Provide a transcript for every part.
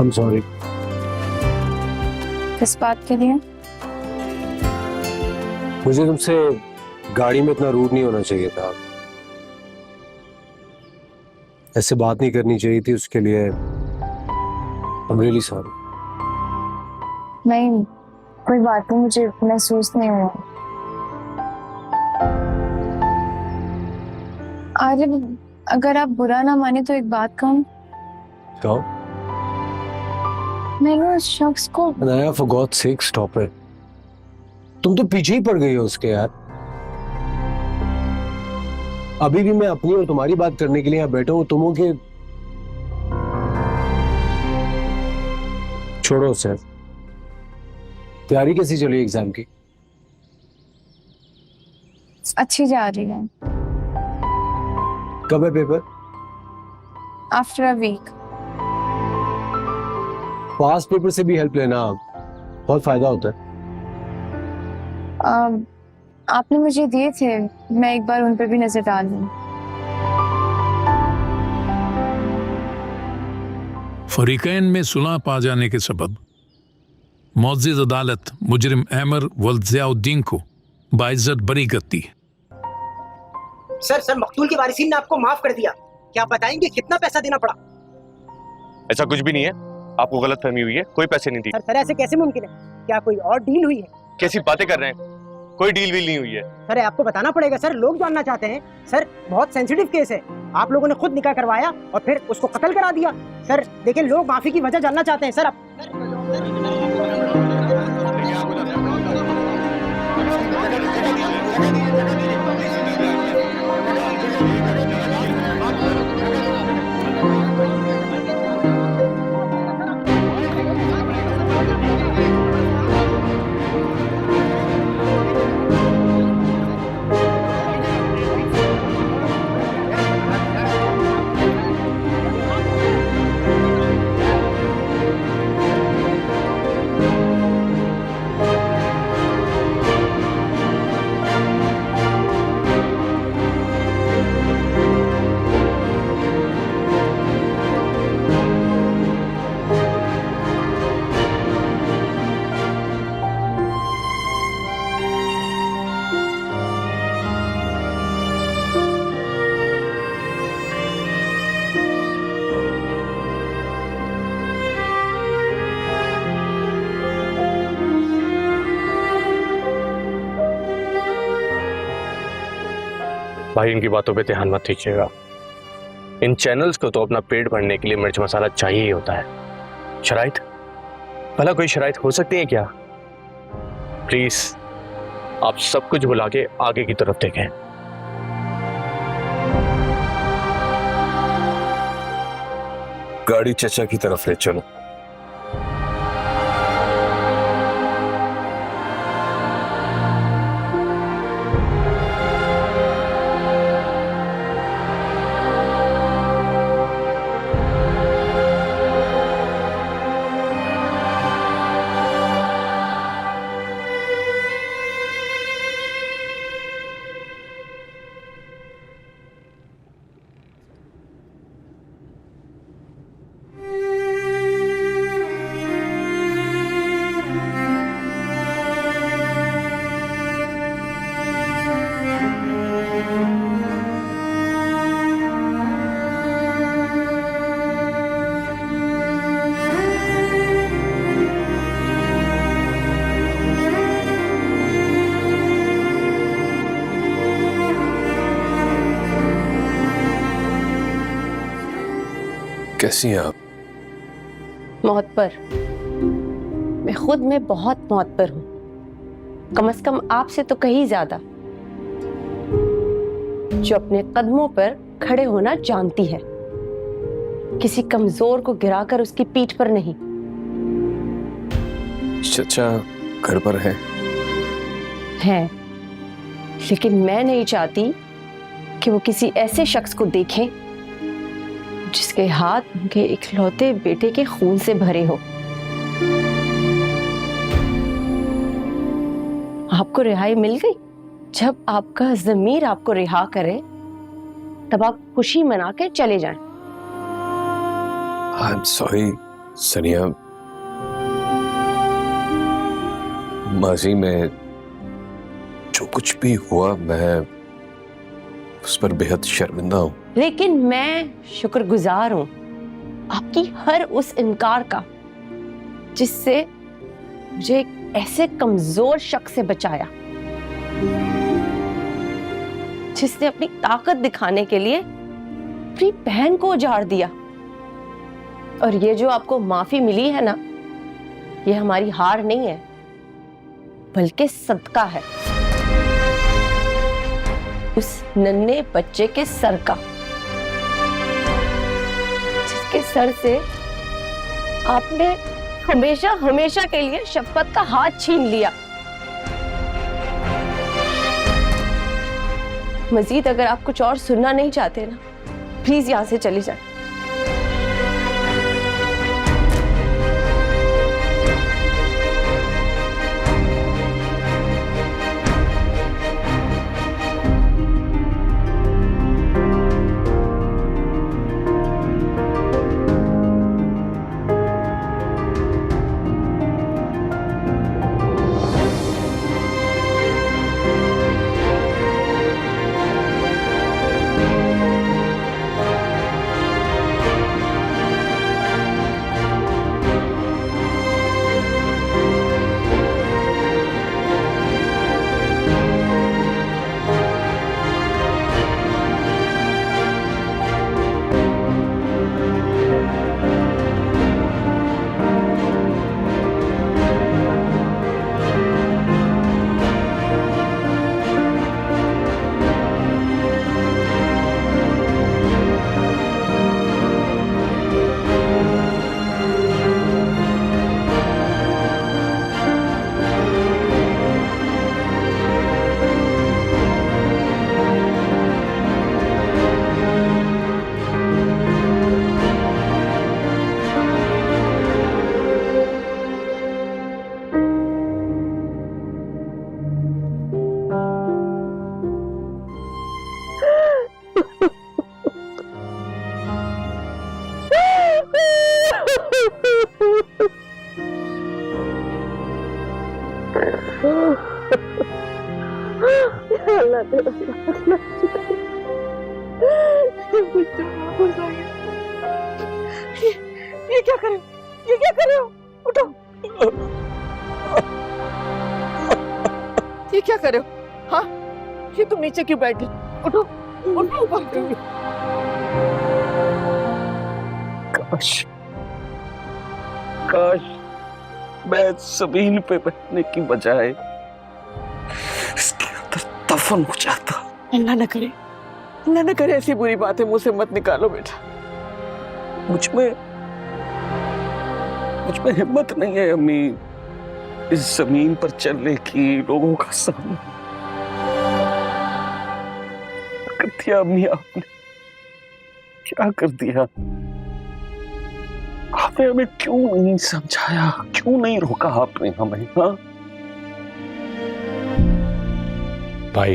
I'm sorry. किस बात के लिए? मुझे तुमसे गाड़ी में इतना रूड नहीं होना चाहिए था, ऐसे बात नहीं करनी चाहिए थी, उसके लिए I'm really sorry. नहीं, कोई बात नहीं, मुझे महसूस नहीं हुआ। आरिफ, अगर आप बुरा ना माने तो एक बात कहूँ। Stop. मैंने उस शख्स को Anaya, for God's sake, stop it. तुम तो पीछे ही पड़ गई हो उसके यार। अभी भी मैं अपनी और तुम्हारी बात करने के लिए यहाँ बैठा हूँ, तुमों के छोड़ो सर। तैयारी कैसी चली एग्जाम की? अच्छी जा रही है। कब है पेपर? After a week. पास पेपर से भी हेल्प लेना, बहुत फायदा होता है। आपने मुझे दिए थे, मैं एक बार उन पर भी नजर डाल लूं। फरीकैन में सुलह पा जाने के सबब मुअज़्ज़िज़ अदालत मुजरिम अहमर वल्द-ज़ियाउद्दीन को बाइज्जत बरी करती है। सर मकतूल के वारिसीन ने आपको माफ कर दिया। क्या बताएंगे कितना पैसा देना पड़ा? ऐसा कुछ भी नहीं है, आपको गलतफहमी हुई है, कोई पैसे नहीं दिए। सर ऐसे कैसे मुमकिन है? क्या कोई और डील हुई है? कैसी बातें कर रहे हैं? कोई डील वील नहीं हुई है। सर आपको बताना पड़ेगा सर, लोग जानना चाहते हैं। सर बहुत सेंसिटिव केस है, आप लोगों ने खुद निकाह करवाया और फिर उसको कत्ल करा दिया। सर देखिए, लोग माफी की वजह जानना चाहते हैं सर। भाई इनकी बातों पे ध्यान मत दीजिएगा। इन चैनल्स को तो अपना पेट भरने के लिए मिर्च मसाला चाहिए ही होता है। शराइत, भला कोई शराइत हो सकती है क्या? प्लीज आप सब कुछ भुला के आगे की तरफ देखें। गाड़ी चचा की तरफ ले चलो। कैसी हैं आप? मुअत्तर, मैं खुद में बहुत मुअत्तर हूँ, कम से कम आपसे तो कहीं ज्यादा, जो अपने कदमों पर खड़े होना जानती है, किसी कमजोर को गिराकर उसकी पीठ पर नहीं। चचा घर पर है? हैं, लेकिन मैं नहीं चाहती कि वो किसी ऐसे शख्स को देखें जिसके हाथ उनके इकलौते बेटे के खून से भरे हो। आपको रिहाई मिल गई? जब आपका ज़मीर आपको रिहा करे तब आप खुशी मना के चले जाएं। आई एम सॉरी सनिया, माजी में जो कुछ भी हुआ मैं उस पर बेहद शर्मिंदा हूं। लेकिन मैं शुक्रगुजार हूं आपकी हर उस इनकार का जिससे मुझे एक ऐसे कमजोर शख्स से बचाया जिसने अपनी ताकत दिखाने के लिए अपनी बहन को उजाड़ दिया। और ये जो आपको माफी मिली है ना, ये हमारी हार नहीं है बल्कि सदका है उस नन्हे बच्चे के सर का, जिसके सर से आपने हमेशा हमेशा के लिए शफकत का हाथ छीन लिया। मजीद अगर आप कुछ और सुनना नहीं चाहते ना, प्लीज यहां से चली जाए। ये क्या कर रहे हो? उठो। ये क्या कर रहे हो? हाँ, ये तुम नीचे क्यों बैठ गए? उठो, उठो। काश मैं जमीन पे बैठने की बजाय इसके अंदर दफन हो जाता। अल्लाह न करे ऐसी बुरी बातें मुंह से मत निकालो बेटा। मुझ में हिम्मत नहीं है अम्मी इस जमीन पर चलने की, लोगों का सामना कर दिया। अम्मी आपने क्या कर दिया? आपने हमें क्यों नहीं समझाया, क्यों नहीं रोका आपने हमें? हाँ भाई,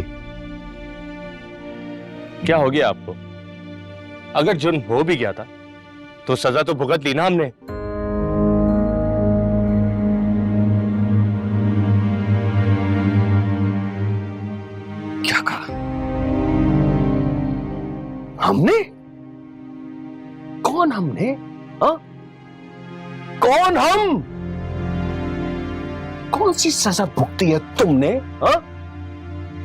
क्या हो गया आपको? अगर जुर्म हो भी गया था तो सजा तो भुगत ली ना हमने। क्या कहा हमने? कौन हमने? हाँ, कौन हम? कौन सी सजा भुगती है तुमने? हाँ,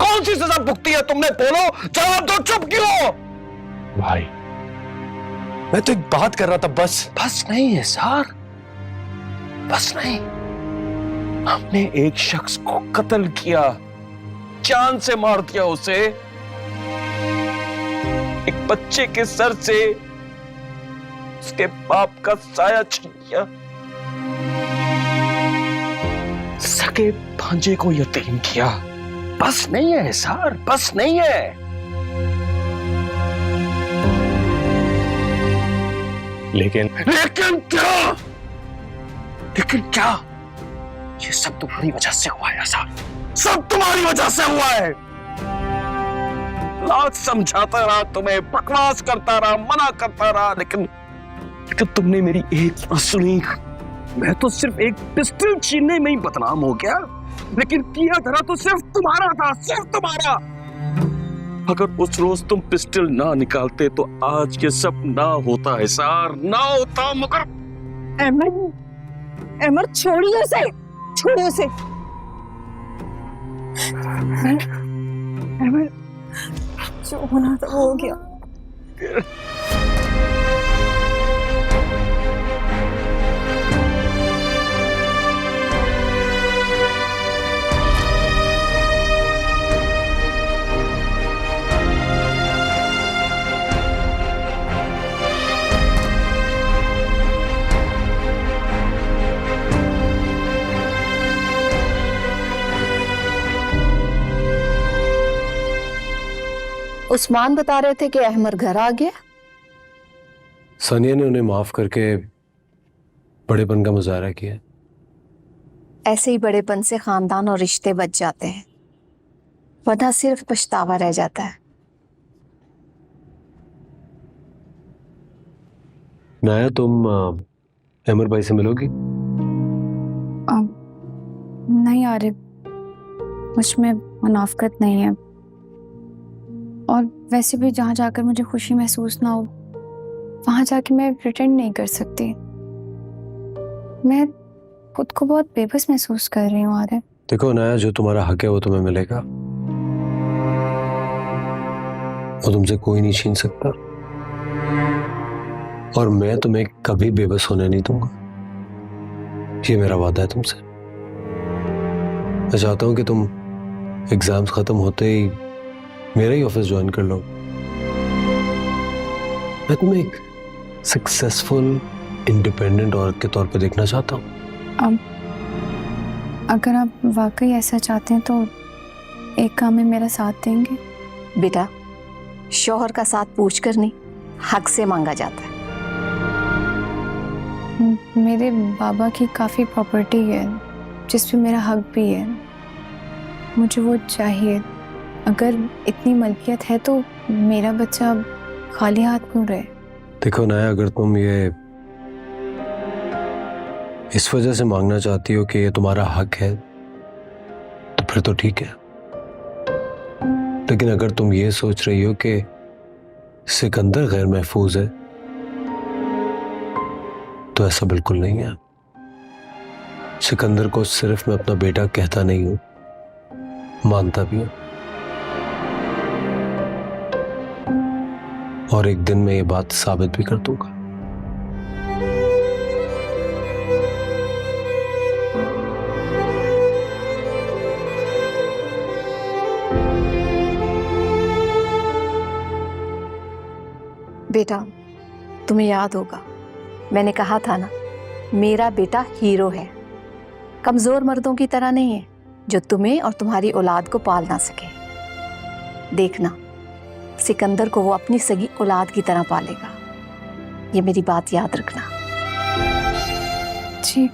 कौन सी सजा भुगती है तुमने? बोलो, जवाब दो। चुप क्यों? भाई, मैं तो एक बात कर रहा था। बस नहीं है सर, बस नहीं। हमने एक शख्स को कत्ल किया, जान से मार दिया उसे, एक बच्चे के सर से उसके बाप का साया छीन लिया, सगे भांजे को यतीम किया। बस नहीं है सर, बस नहीं है। लेकिन क्या? ये सब तुम्हारी वजह से हुआ है सर, सब तुम्हारी वजह से हुआ है। लाख समझाता रहा तुम्हें, बकवास करता रहा, मना करता रहा, लेकिन लेकिन तुमने मेरी एक बात सुनी। मैं तो सिर्फ एक पिस्टल छीनने में ही बदनाम हो गया, लेकिन किया धरा तो सिर्फ तुम्हारा था, सिर्फ तुम्हारा। अगर उस रोज तुम पिस्टल ना निकालते तो आज ये सब ना होता हिसार, ना होता। मगर अहमद छोड़िए उसे, छोड़िए उसे। अहमद, जो होना था वो हो गया। उस्मान बता रहे थे कि अहमद घर आ गया। सानिया ने उन्हें माफ करके बड़ेपन का मुजाहरा किया। ऐसे ही बड़ेपन से खानदान और रिश्ते बच जाते हैं, वरना सिर्फ पछतावा रह जाता है। नाया, तुम अमर भाई से मिलोगी? नहीं आरिफ, मुझ में मुनाफकत नहीं है, और वैसे भी जहाँ जाकर मुझे खुशी महसूस ना हो वहाँ जाके मैं प्रिटेंड नहीं कर सकती। मैं खुद को बहुत बेबस महसूस कर रही हूँ आरिफ। देखो नाया, जो तुम्हारा हक है वो तुम्हें मिलेगा, वो तुमसे कोई नहीं छीन सकता, और मैं तुम्हें कभी बेबस होने नहीं दूंगा। ये मेरा वादा है तुमसे। मैं चाहता हूं कि तुम एग्जाम्स खत्म होते ही मेरा ही ऑफिस ज्वाइन कर लो। मैं तुम्हें एक सक्सेसफुल इंडिपेंडेंट औरत के तौर पे देखना चाहता हूँ। अब अगर आप वाकई ऐसा चाहते हैं तो एक काम में मेरा साथ देंगे? बेटा, शौहर का साथ पूछकर नहीं, हक से मांगा जाता है। मेरे बाबा की काफ़ी प्रॉपर्टी है जिस पे मेरा हक भी है, मुझे वो चाहिए। अगर इतनी मलकियत है तो मेरा बच्चा खाली हाथ क्यों रहे? देखो नाया, अगर तुम ये इस वजह से मांगना चाहती हो कि ये तुम्हारा हक है तो फिर तो ठीक है, लेकिन अगर तुम ये सोच रही हो कि सिकंदर गैर महफूज है तो ऐसा बिल्कुल नहीं है। सिकंदर को सिर्फ मैं अपना बेटा कहता नहीं हूं, मानता भी हूं, और एक दिन मैं ये बात साबित भी कर दूंगा। बेटा, तुम्हें याद होगा मैंने कहा था ना, मेरा बेटा हीरो है, कमजोर मर्दों की तरह नहीं है जो तुम्हें और तुम्हारी औलाद को पाल ना सके। देखना, सिकंदर को वो अपनी सगी औलाद की तरह पालेगा। ये मेरी बात याद रखना। जी।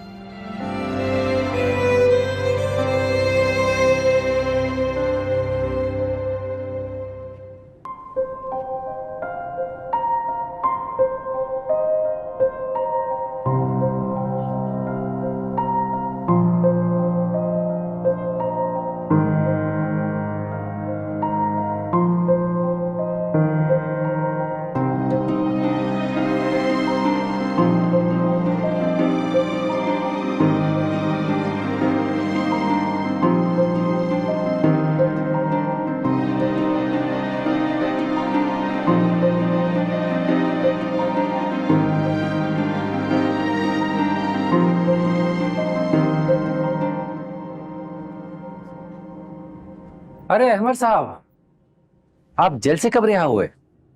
अरे अहमद साहब, आप जेल से कब रिहा हुए?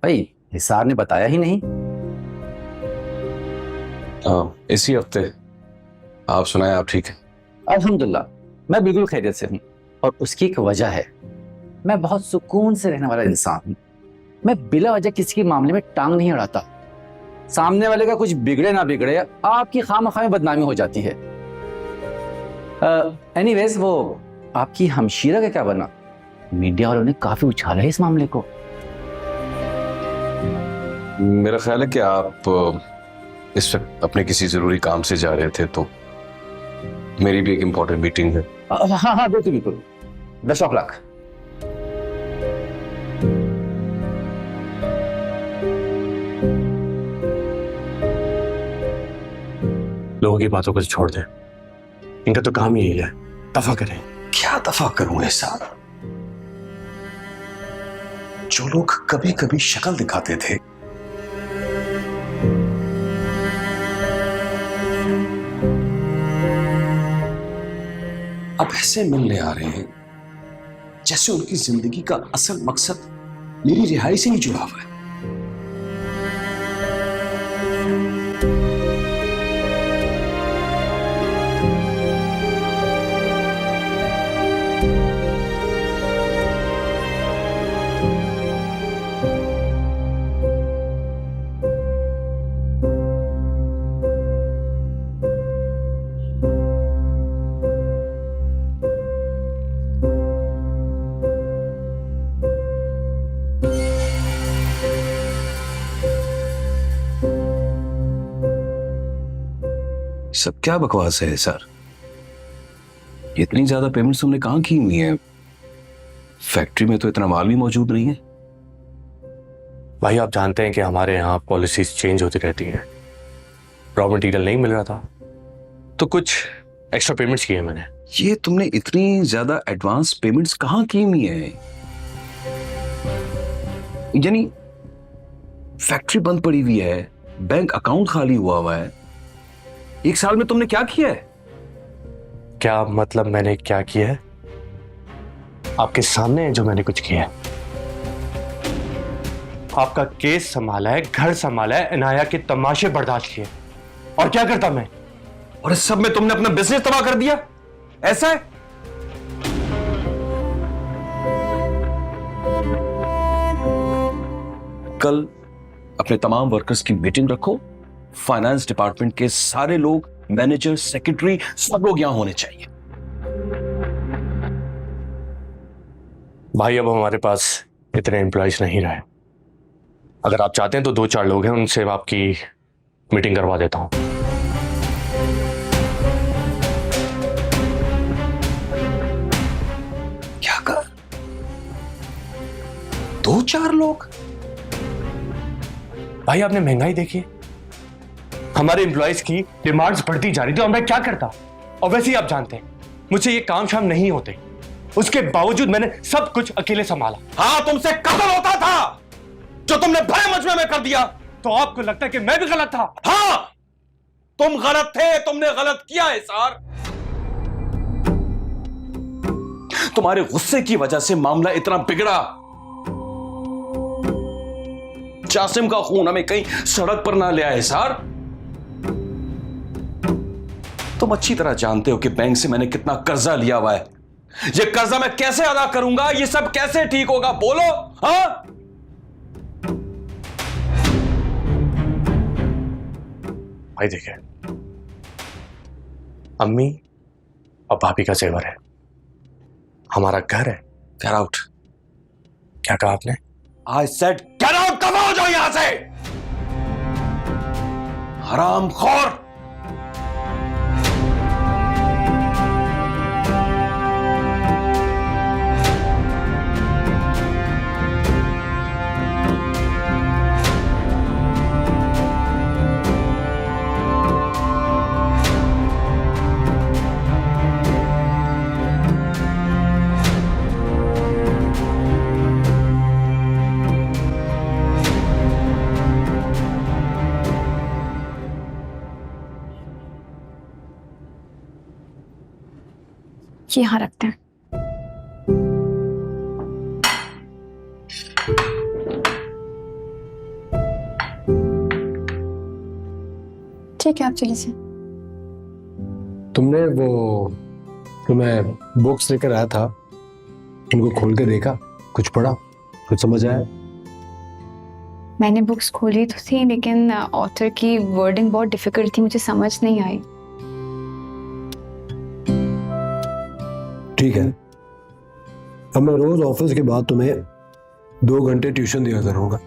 भाई हिसार ने बताया ही नहीं। इसी हफ्ते। आप सुनाएं, आप ठीक है? अल्हम्दुलिल्लाह, मैं बिल्कुल खैरियत से हूँ, और उसकी एक वजह है। मैं बहुत सुकून से रहने वाला इंसान हूँ। मैं बिला वजह किसी के मामले में टांग नहीं अड़ाता। सामने वाले का कुछ बिगड़े ना बिगड़े, आपकी खामखा में बदनामी हो जाती है। एनीवेज, वो आपकी हमशीरा का क्या बना? मीडिया वालों ने काफी उछाला है इस मामले को। मेरा ख्याल है कि आप इस वक्त अपने किसी जरूरी काम से जा रहे थे, तो मेरी भी एक इंपॉर्टेंट मीटिंग है। हाँ हाँ बिल्कुल बिल्कुल, बेस्ट ऑफ लक। लोगों की बातों को छोड़ दें, इनका तो काम ही यही है, दफा करें। क्या दफा करूं एहसान? जो लोग कभी कभी शक्ल दिखाते थे, अब ऐसे मिलने आ रहे हैं जैसे उनकी जिंदगी का असल मकसद मेरी रिहाई से ही जुड़ा हुआ है। सब क्या बकवास है सर? इतनी ज्यादा पेमेंट्स तुमने कहां की हुई है? फैक्ट्री में तो इतना माल भी मौजूद नहीं है। भाई आप जानते हैं कि हमारे यहाँ पॉलिसीज चेंज होती रहती हैं। रॉ मटेरियल नहीं मिल रहा था तो कुछ एक्स्ट्रा पेमेंट्स किए मैंने। ये तुमने इतनी ज्यादा एडवांस पेमेंट्स कहां की हुई है? यानी फैक्ट्री बंद पड़ी हुई है, बैंक अकाउंट खाली हुआ है, एक साल में तुमने क्या किया है? क्या मतलब मैंने क्या किया है? आपके सामने है जो मैंने कुछ किया है। आपका केस संभाला है, घर संभाला है, इनाया के तमाशे बर्दाश्त किए। और क्या करता मैं? और इस सब में तुमने अपना बिजनेस तबाह कर दिया, ऐसा है? कल अपने तमाम वर्कर्स की मीटिंग रखो। फाइनेंस डिपार्टमेंट के सारे लोग, मैनेजर, सेक्रेटरी, सब लोग यहां होने चाहिए। भाई अब हमारे पास इतने एम्प्लॉयज नहीं रहे। अगर आप चाहते हैं तो 2-4 लोग हैं, उनसे आपकी मीटिंग करवा देता हूं। क्या कर? 2-4 लोग? भाई आपने महंगाई देखी, हमारे एम्प्लॉयज की डिमांड्स बढ़ती जा रही थी और मैं क्या करता। और वैसे ही आप जानते हैं मुझसे ये काम शाम नहीं होते, उसके बावजूद मैंने सब कुछ अकेले संभाला। हाँ, तुमसे कत्ल होता था जो तुमने भय मजमे में कर दिया। तो आपको लगता है कि मैं भी गलत था? हाँ, तुम गलत थे, तुमने गलत किया है सर। तुम्हारे गुस्से की वजह से मामला इतना बिगड़ा। जासिम का खून हमें कहीं सड़क पर ना ले आए सर। तुम अच्छी तरह जानते हो कि बैंक से मैंने कितना कर्जा लिया हुआ है। ये कर्जा मैं कैसे अदा करूंगा? ये सब कैसे ठीक होगा? बोलो। हाँ, भाई देखिए, अम्मी और भाभी का जेवर है, हमारा घर है। Get out. क्या कहा आपने? I said get out. कब हो जाओ यहां से, हरामखोर। ये यहाँ रखते हैं। ठीक है, आप चलिए से। तुमने वो जो मैं बुक्स लेकर आया था उनको खोल के देखा? कुछ पढ़ा? कुछ समझ आया? मैंने बुक्स खोली तो थी, लेकिन ऑथर की वर्डिंग बहुत डिफिकल्ट थी, मुझे समझ नहीं आई। ठीक है, अब मैं रोज ऑफिस के बाद तुम्हें 2 घंटे ट्यूशन दिया करूंगा।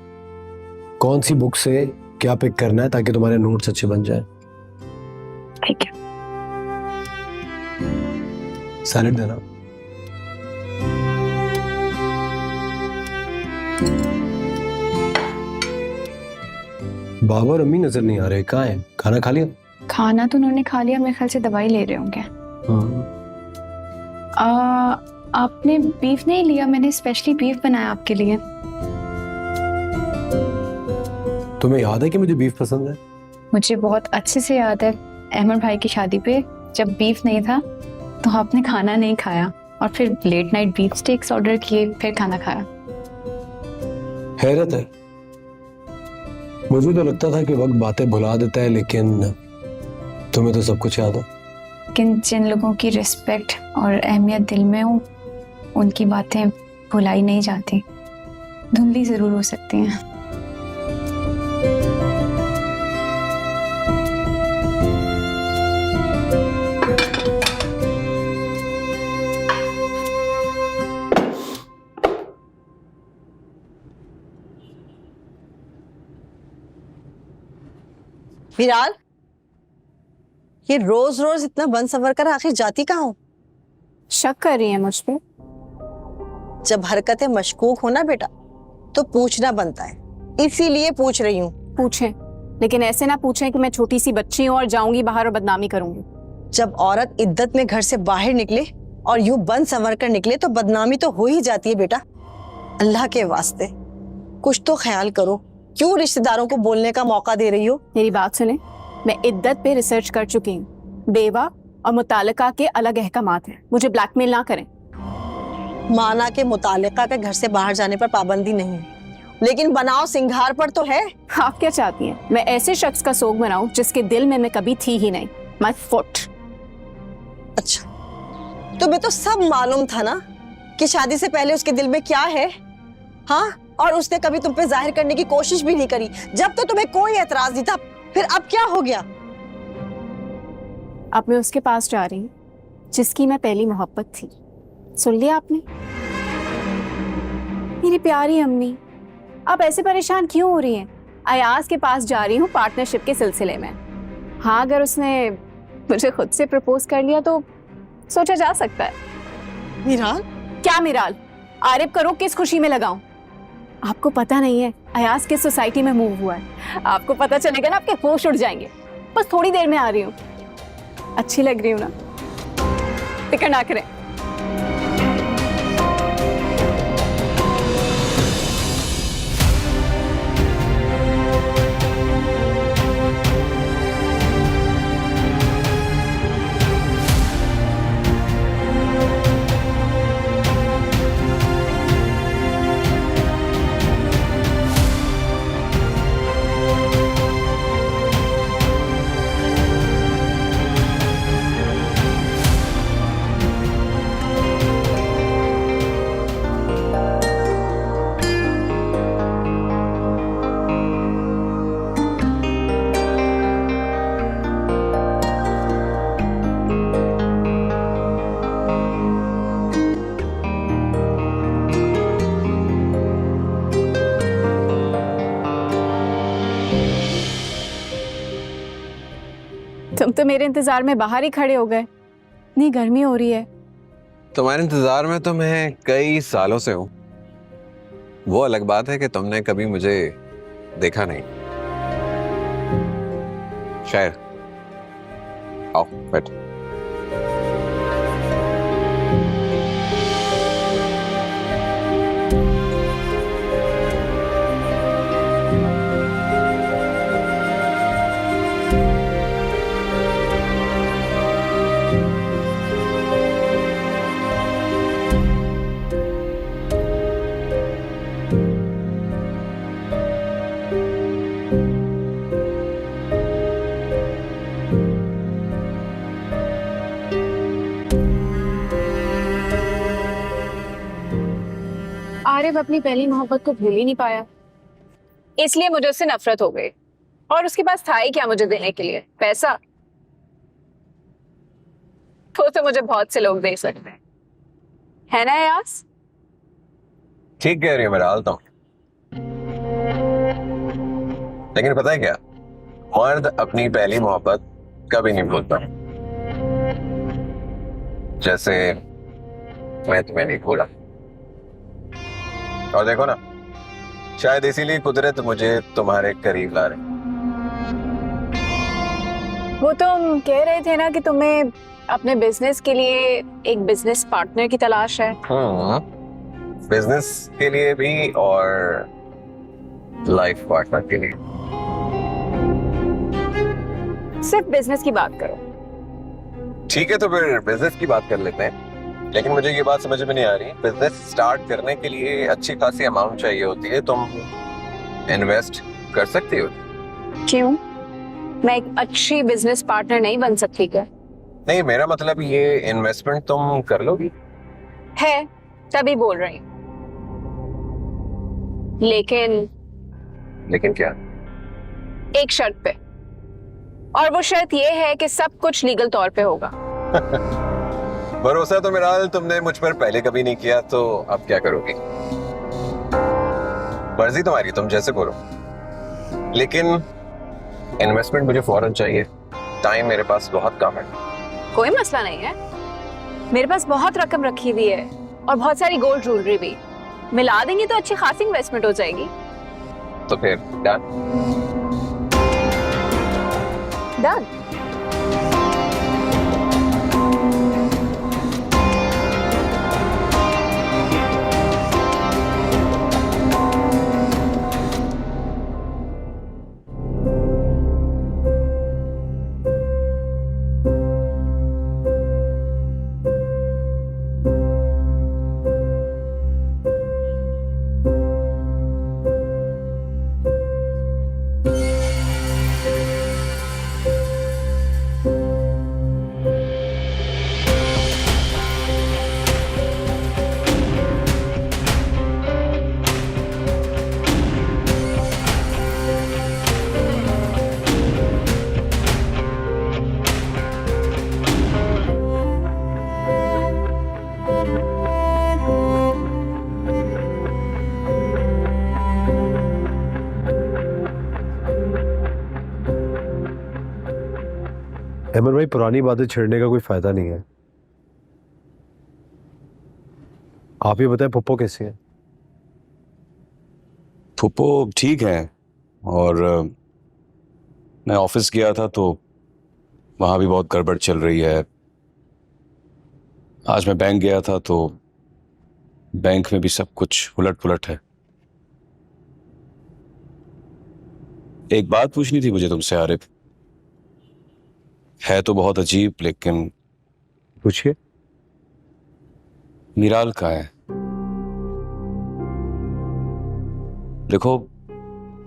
कौन सी बुक से क्या पिक करना है ताकि तुम्हारे नोट्स अच्छे बन जाए? ठीक है। सैलेड देना। बाबा और अम्मी नजर नहीं आ रहे, कहाँ है? खाना खा लिया? खाना तो उन्होंने खा लिया, मेरे ख्याल से दवाई ले रहे होंगे। आपने बीफ नहीं लिया? मैंने स्पेशली बीफ बनाया आपके लिए। तुम्हें याद है कि मुझे बीफ पसंद है? मुझे बहुत अच्छे से याद है, अहमद भाई की शादी पे जब बीफ नहीं था तो आपने खाना नहीं खाया और फिर late night beef steaks order किए, फिर खाना खाया। हैरत है, मुझे तो लगता था कि वक्त बातें भुला देता है, लेकिन तुम्हें तो सब कुछ याद है। लेकिन जिन लोगों की रिस्पेक्ट और अहमियत दिल में हो, उनकी बातें भुलाई नहीं जाती, धुंधली जरूर हो सकती हैं। विराल, ये रोज रोज इतना बन सवर कर आखिर जाती कहाँ हो? शक कर रही है मुझ पे? जब हरकतें मशकूक हो ना बेटा, तो पूछना बनता है, इसीलिए पूछ रही हूँ। पूछें, लेकिन ऐसे ना पूछें कि मैं छोटी सी बच्ची हूँ और जाऊंगी बाहर और बदनामी करूंगी। जब औरत इद्दत में घर से बाहर निकले और यूं बन संवर कर निकले तो बदनामी तो हो ही जाती है बेटा। अल्लाह के वास्ते कुछ तो ख्याल करो, क्यों रिश्तेदारों को बोलने का मौका दे रही हो? मेरी बात सुने, मैं इद्दत पे रिसर्च कर चुकी हूँ। बेवा और मुतालिका के अलग अहकामात हैं, मुझे ब्लैकमेल ना करें। माना के मुतालिका के घर से बाहर जाने पर पाबंदी नहीं है, लेकिन बनाव सिंगार पर तो है। आप क्या चाहती हैं, मैं ऐसे शख्स का सोग बनाऊं जिसके दिल में मैं कभी थी ही नहीं? My foot. अच्छा, तुम्हें तो सब मालूम था ना कि शादी से पहले उसके दिल में क्या है? हाँ, और उसने कभी तुम पे जाहिर करने की कोशिश भी नहीं करी, जब तो तुम्हें कोई एतराज नहीं था। फिर अब क्या हो गया? अब मैं उसके पास जा रही हूँ जिसकी मैं पहली मोहब्बत थी। सुन लिया आपने? मेरी प्यारी अम्मी, आप ऐसे परेशान क्यों हो रही हैं? अयाज के पास जा रही हूँ पार्टनरशिप के सिलसिले में। हाँ, अगर उसने मुझे खुद से प्रपोज कर लिया तो सोचा जा सकता है। मिराल? क्या मिराल? आरिफ का रुख किस खुशी में लगाऊं? आपको पता नहीं है अयाज किस सोसाइटी में मूव हुआ है। आपको पता चलेगा ना, आपके होश उड़ जाएंगे। बस थोड़ी देर में आ रही हूँ। अच्छी लग रही हूँ ना? फिक्र ना करें। तुम तो मेरे इंतजार में बाहर ही खड़े हो गए। इतनी गर्मी हो रही है। तुम्हारे इंतजार में तो मैं कई सालों से हूं। वो अलग बात है कि तुमने कभी मुझे देखा नहीं। शायद आओ बैठो। आरिफ अपनी पहली मोहब्बत को भूल ही नहीं पाया, इसलिए मुझे उससे नफरत हो गई। और उसके पास था ही क्या मुझे देने के लिए? पैसा। तो मुझे बहुत से लोग दे सकते हैं, है ना यास? ठीक कह रही है, मैं डालता हूँ। लेकिन पता है क्या, मर्द अपनी पहली मोहब्बत कभी नहीं भूलता, जैसे मैं तुम्हें नहीं भूला। और देखो ना, शायद इसीलिए कुदरत मुझे तुम्हारे करीब ला रही। वो तुम कह रहे थे ना कि तुम्हें अपने बिजनेस के लिए एक बिजनेस पार्टनर की तलाश है। बिजनेस के लिए भी और लाइफ पार्टनर के लिए। सिर्फ बिजनेस की बात करो। ठीक है, तो फिर बिजनेस की बात कर लेते हैं। लेकिन मुझे ये बात समझ में नहीं आ रही, बिजनेस स्टार्ट करने के लिए अच्छी खासी अमाउंट चाहिए होती है, तुम इन्वेस्ट कर सकती हो? क्यों? मैं एक अच्छी बिजनेस पार्टनर नहीं बन सकती क्या? नहीं, मेरा मतलब ये इन्वेस्टमेंट तुम कर लोगी? है, तभी बोल रही हूँ। लेकिन क्या? एक शर्त पे, और वो शर्त ये है कि सब कुछ लीगल तौर पे होगा। भरोसा तो मेरा तुमने मुझ पर पहले कभी नहीं किया, तो अब क्या करोगी? मर्जी तुम्हारी, तुम जैसे बोलो, लेकिन इन्वेस्टमेंट मुझे फौरन चाहिए। टाइम मेरे पास बहुत कम है। कोई मसला नहीं है, मेरे पास बहुत रकम रखी हुई है और बहुत सारी गोल्ड ज्वेलरी भी। मिला देंगे तो अच्छी खासी इन्वेस्टमेंट हो जाएगी। तो फिर डन? डन। अहमद भाई, पुरानी बातें छेड़ने का कोई फायदा नहीं है। आप ही बताएं, पप्पो कैसी है? फुप्पो ठीक है, और मैं ऑफिस गया था तो वहां भी बहुत गड़बड़ चल रही है। आज मैं बैंक गया था तो बैंक में भी सब कुछ उलट पुलट है। एक बात पूछनी थी मुझे तुमसे आरिफ, है तो बहुत अजीब, लेकिन पूछिए। मीराल कहाँ है? देखो,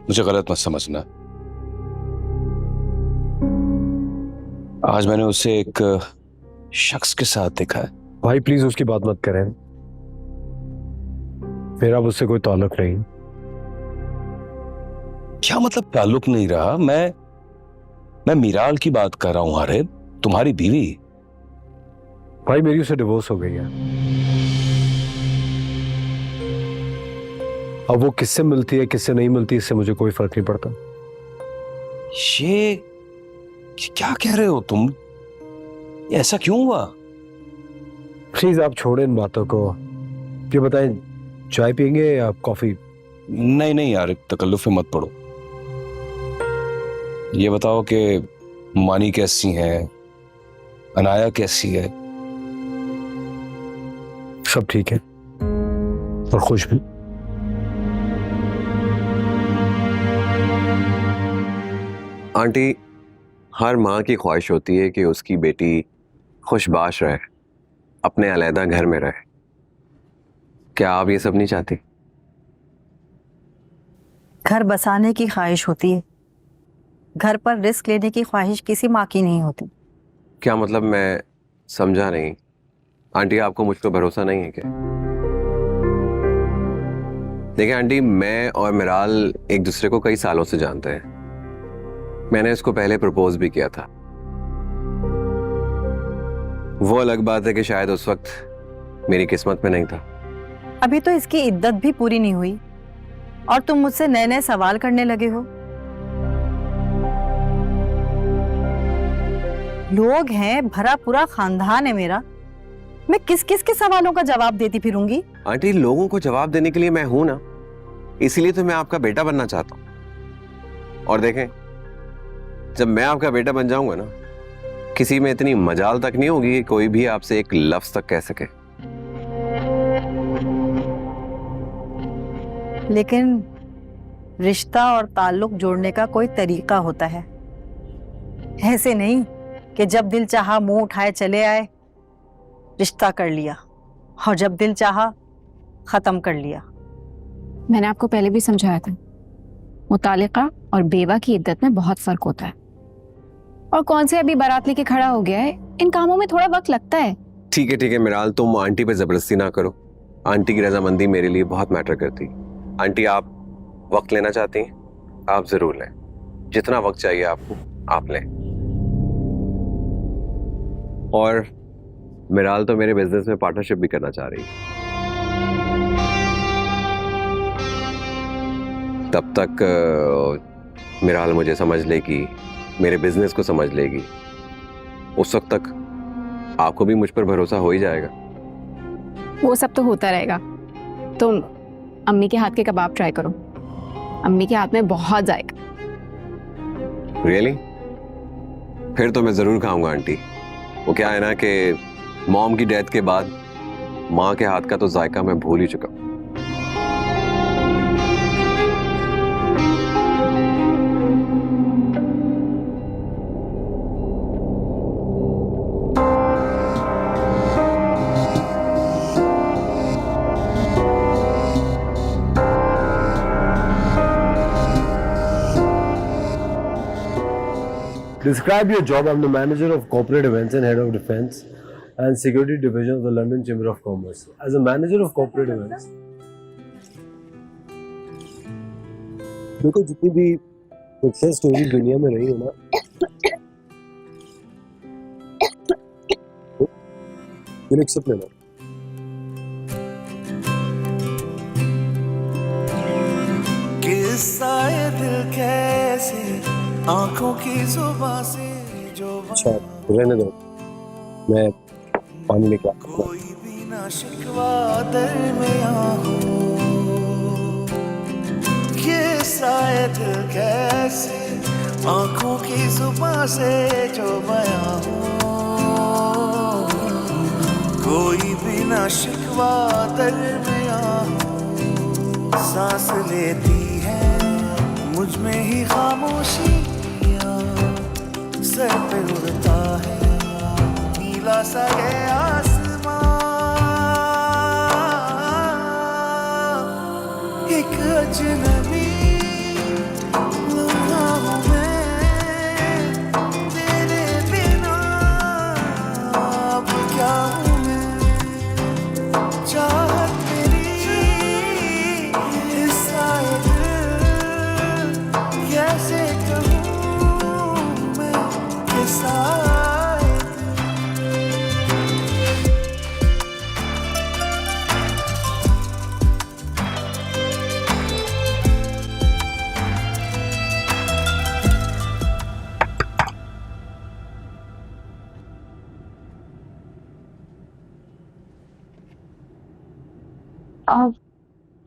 मुझे गलत मत समझना, आज मैंने उसे एक शख्स के साथ देखा है। भाई प्लीज उसकी बात मत करें, मेरा उससे कोई ताल्लुक नहीं। क्या मतलब ताल्लुक नहीं रहा? मैं मीराल की बात कर रहा हूं आरिफ, तुम्हारी बीवी। भाई मेरी उससे डिवोर्स हो गई है। अब वो किससे मिलती है किससे नहीं मिलती, इससे मुझे कोई फर्क नहीं पड़ता। ये क्या कह रहे हो तुम? ऐसा क्यों हुआ? प्लीज आप छोड़ें इन बातों को। ये बताएं, चाय पियेंगे या कॉफी? नहीं नहीं यार, तकल्लुफ में मत पड़ो। ये बताओ कि मानी कैसी है, अनाया कैसी है? सब ठीक है और खुश भी। आंटी, हर माँ की ख्वाहिश होती है कि उसकी बेटी खुशबाश रहे, अपने अलहदा घर में रहे। क्या आप ये सब नहीं चाहती? घर बसाने की ख्वाहिश होती है, घर पर रिस्क लेने की ख्वाहिश किसी माँ की नहीं होती। क्या मतलब? मैं समझा नहीं। आंटी, आपको मुझ पर भरोसा नहीं है क्या? देखिए आंटी, मैं और मिराल एक दूसरे को कई सालों से जानते हैं। मैंने इसको पहले प्रपोज भी किया था। वो अलग बात है कि शायद उस वक्त मेरी किस्मत में नहीं था। अभी तो इसकी इद्दत भी पूरी नहीं हुई और तुम मुझसे नए नए सवाल करने लगे हो। लोग हैं, भरा पूरा खानदान है मेरा, मैं किस किस के सवालों का जवाब देती फिरूंगी? आंटी, लोगों को जवाब देने के लिए मैं हूं ना, इसीलिए तो मैं आपका बेटा बनना चाहता हूं। और देखें, जब मैं आपका बेटा बन जाऊंगा ना, किसी में इतनी मजाल तक नहीं होगी कि कोई भी आपसे एक लफ्ज तक कह सके। लेकिन रिश्ता और ताल्लुक जोड़ने का कोई तरीका होता है, ऐसे नहीं कि जब दिल चाहा मुंह उठाए चले आए, रिश्ता कर लिया और जब दिल चाहा खत्म कर लिया। मैंने आपको पहले भी समझाया था, मुतालिका और बेवा की इद्दत में बहुत फर्क होता है। और कौन से अभी बारात लेके खड़ा हो गया है, इन कामों में थोड़ा वक्त लगता है। ठीक है मिराल, तुम आंटी पे जबरदस्ती ना करो। आंटी की रजामंदी मेरे लिए बहुत मैटर करती। आंटी, आप वक्त लेना चाहती हैं, आप जरूर लें, जितना वक्त चाहिए आपको आप लें। और मिराल तो मेरे बिजनेस में पार्टनरशिप भी करना चाह रही है। तब तक मिराल मुझे समझ लेगी, मेरे बिजनेस को समझ लेगी, उस वक्त तक आपको भी मुझ पर भरोसा हो ही जाएगा। वो सब तो होता रहेगा। तुम अम्मी के हाथ के कबाब ट्राई करो, अम्मी के हाथ में बहुत जाएगा। रियली? फिर तो मैं जरूर खाऊंगा आंटी। वो क्या है ना कि मॉम की डेथ के बाद माँ के हाथ का तो जायका मैं भूल ही चुका हूं। Describe your job. I'm the manager of corporate events and head of defense and security division of the London Chamber of Commerce. As a manager of corporate events, देखो जितनी भी सक्सेस स्टोरी दुनिया में रही है ना, ये एक्सेप्ट लेना। किस्सा ये दिल कैसे आंखों की जुबां से जो अच्छा रहने दो, मैं पानी लेके आता हूं। कोई भी ना शिकवा दरमियां हो, किस्सा ये दिल कैसे आंखों की जुबां से जो बयां हो, कोई भी ना शिकवा दरमियां हो। सांस लेती है मुझ में ही खामोशी, सर पे उड़ता है नीला सा ये आसमां, एक अजनबी लम्हा हूँ मैं तेरे बिना, अब क्या हूँ मैं, चाहत तेरी हिस्सा है दिल, कैसे कहूँ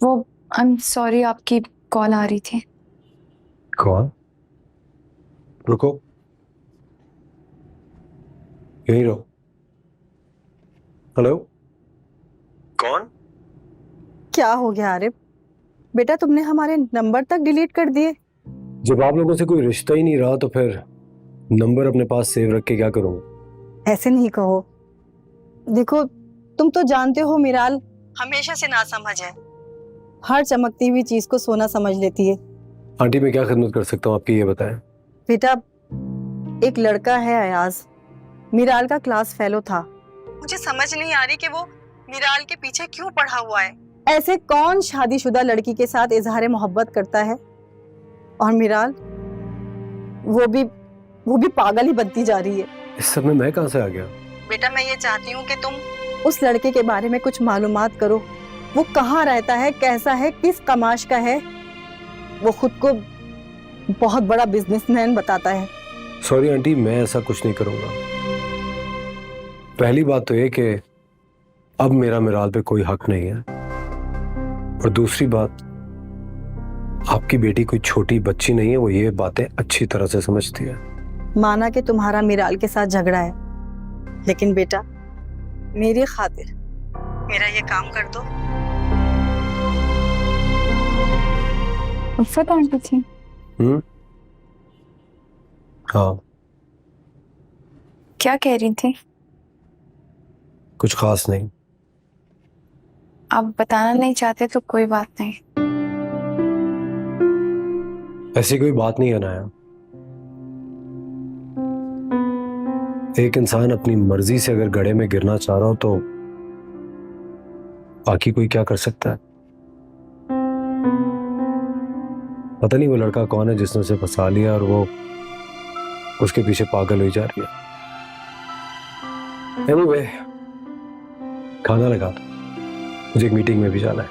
वो आई एम सॉरी, आपकी कॉल आ रही थी। कौन? रुको, यहीं रहो। हेलो, कौन? क्या हो गया आरिफ? बेटा तुमने हमारे नंबर तक डिलीट कर दिए। जब आप लोगों से कोई रिश्ता ही नहीं रहा तो फिर नंबर अपने पास सेव रख के क्या करूंगा? ऐसे नहीं कहो, देखो तुम तो जानते हो मिराल हमेशा से नासमझ है, हर चमकती हुई चीज को सोना समझ लेती है। आंटी मैं क्या खिदमत कर सकता हूँ आपकी, ये बताएं। बेटा एक लड़का है अयाज, मिराल का क्लास फेलो था, मुझे समझ नहीं आ रही कि वो मिराल के पीछे क्यों पड़ा हुआ है। ऐसे कौन शादीशुदा लड़की के साथ इजहार मोहब्बत करता है, और मिराल वो भी पागल ही बनती जा रही है। इस सब में मैं कहाँ से आ गया? बेटा मैं ये चाहती हूँ कि तुम उस लड़के के बारे में कुछ मालूमात करो, वो कहाँ रहता है, कैसा है, किस कमाश का है। वो खुद को बहुत बड़ा बिजनेसमैन बताता है। सॉरी आंटी, मैं ऐसा कुछ नहीं करूंगा। पहली बात तो ये कि अब मेरा मिराल पे कोई हक नहीं है, और दूसरी बात, आपकी बेटी कोई छोटी बच्ची नहीं है, वो ये बातें अच्छी तरह से समझती है। माना कि तुम्हारा मिराल के साथ झगड़ा है, लेकिन बेटा मेरी खातिर मेरा ये काम कर दो। उल्फत आंटी थी। हाँ, क्या कह रही थी? कुछ खास नहीं। आप बताना नहीं चाहते तो कोई बात नहीं। ऐसी कोई बात नहीं है नाया। एक इंसान अपनी मर्जी से अगर गड्ढे में गिरना चाह रहा हो तो बाकी कोई क्या कर सकता है। पता नहीं वो लड़का कौन है जिसने उसे फंसा लिया और वो उसके पीछे पागल हुई जा रही है। Anyway, खाना लगा दो, मुझे एक मीटिंग में भी जाना है।